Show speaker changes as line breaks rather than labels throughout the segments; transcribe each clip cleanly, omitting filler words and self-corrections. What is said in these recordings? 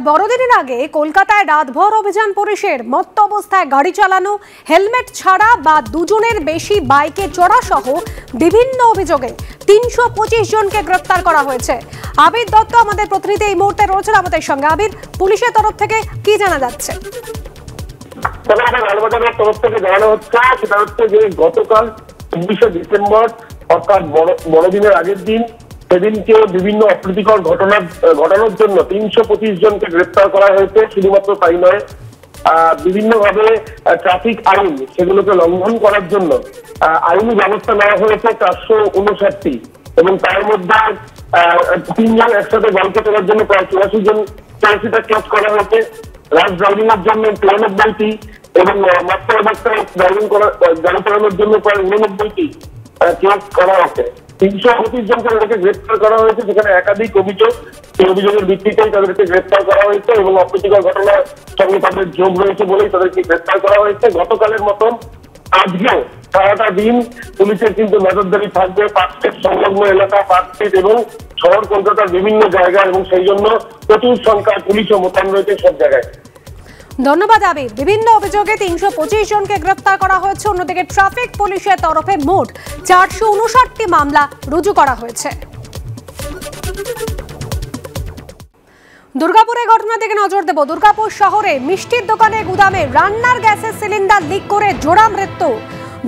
বড়দিনের আগে কলকাতায় রাতভর অভিযান পুলিশের। মত্ত অবস্থায় গাড়ি চালানো, হেলমেট ছাড়া বা দুজনের বেশি বাইকে চড়া সহ বিভিন্ন অভিযোগে ৩২৫ জনকে গ্রেফতার করা হয়েছে। আবির দত্ত আমাদের প্রতিনিধি এই মুহূর্তে রয়েছেন আমাদের সঙ্গে। আবির, পুলিশের তরফ থেকে কি জানা যাচ্ছে?
তরফ থেকে জানানো হচ্ছে সেটা হচ্ছে যে গতকাল ২৬শে ডিসেম্বর অর্থাৎ বড়দিনের আগের দিন, সেদিনকে বিভিন্ন অপ্রীতিকর ঘটানোর জন্য ৩২৫ জনকে গ্রেপ্তার করা হয়েছে। শুধুমাত্র তাই নয়, বিভিন্নভাবে ট্রাফিক আইন সেগুলোকে লঙ্ঘন করার জন্য আইনি ব্যবস্থা নেওয়া হয়েছে ৪৫৯টি, এবং তার মধ্যে ৩ জন একসাথে বাইকে চলার জন্য প্রায় ৮৪টা কেস করা হয়েছে। র্যাশ ড্রাইভিং এর জন্য ৯৩টি এবং মাত্র অবস্থায় গাড়ি চালানোর জন্য প্রায় ৮৯টি কেস করা হয়েছে। ৩২৫ জনকে গ্রেপ্তার করা হয়েছে, সেখানে একাধিক অভিযোগ। সেই অভিযোগের ভিত্তিতেই তাদেরকে গ্রেপ্তার করা হয়েছে এবং অপ্রীতিকর ঘটনার সঙ্গে তাদের যোগ রয়েছে বলেই তাদেরকে গ্রেপ্তার করা হয়েছে। গতকালের মতন আজকেও সারাটা দিন পুলিশের কিন্তু নজরদারি থাকবে পার্কস্ট্রিট সংলগ্ন এলাকা, পার্কস্ট্রিট এবং শহর কলকাতার বিভিন্ন জায়গায়, এবং সেই জন্য প্রচুর সংখ্যায় পুলিশও মোতায়েন রয়েছে সব জায়গায়।
ধন্যবাদ আবির। বিভিন্ন অভিযোগে ৩২৫ জনকে গ্রেফতার করা হয়েছে। অন্যদিকে ট্রাফিক পুলিশের তরফে মোট ৪৫৯টি মামলা রুজু করা হয়েছে। দুর্গাপুরের ঘটনার দিকে নজর দেব। দুর্গাপুর শহরে মিষ্টির দোকানে গুদামে রান্নার গ্যাসের সিলিন্ডার লিক করে জোড়া মৃত্যু।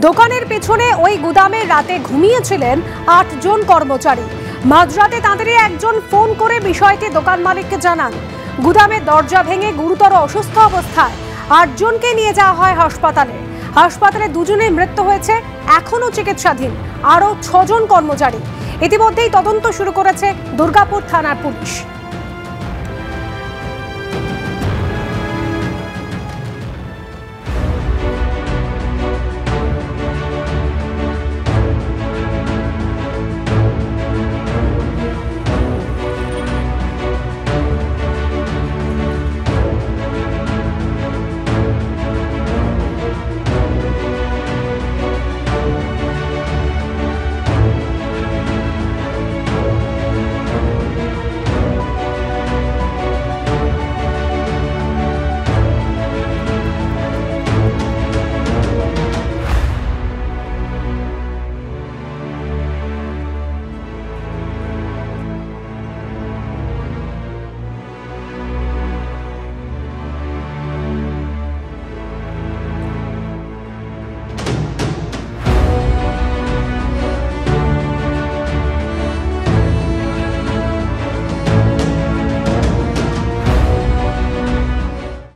দোকানের পেছনে ওই গুদামে রাতে ঘুমিয়েছিলেন ৮ জন কর্মচারী। মাঝরাতে তাঁদেরই একজন ফোন করে বিষয়টি দোকান মালিককে জানান। গুদামের দরজা ভেঙে গুরুতর অসুস্থ অবস্থায় ৮ জনকে নিয়ে যাওয়া হয় হাসপাতালে। হাসপাতালে ২ জনের মৃত্যু হয়েছে, এখনও চিকিৎসাধীন আরও ৬ জন কর্মচারী। ইতিমধ্যেই তদন্ত শুরু করেছে দুর্গাপুর থানার পুলিশ।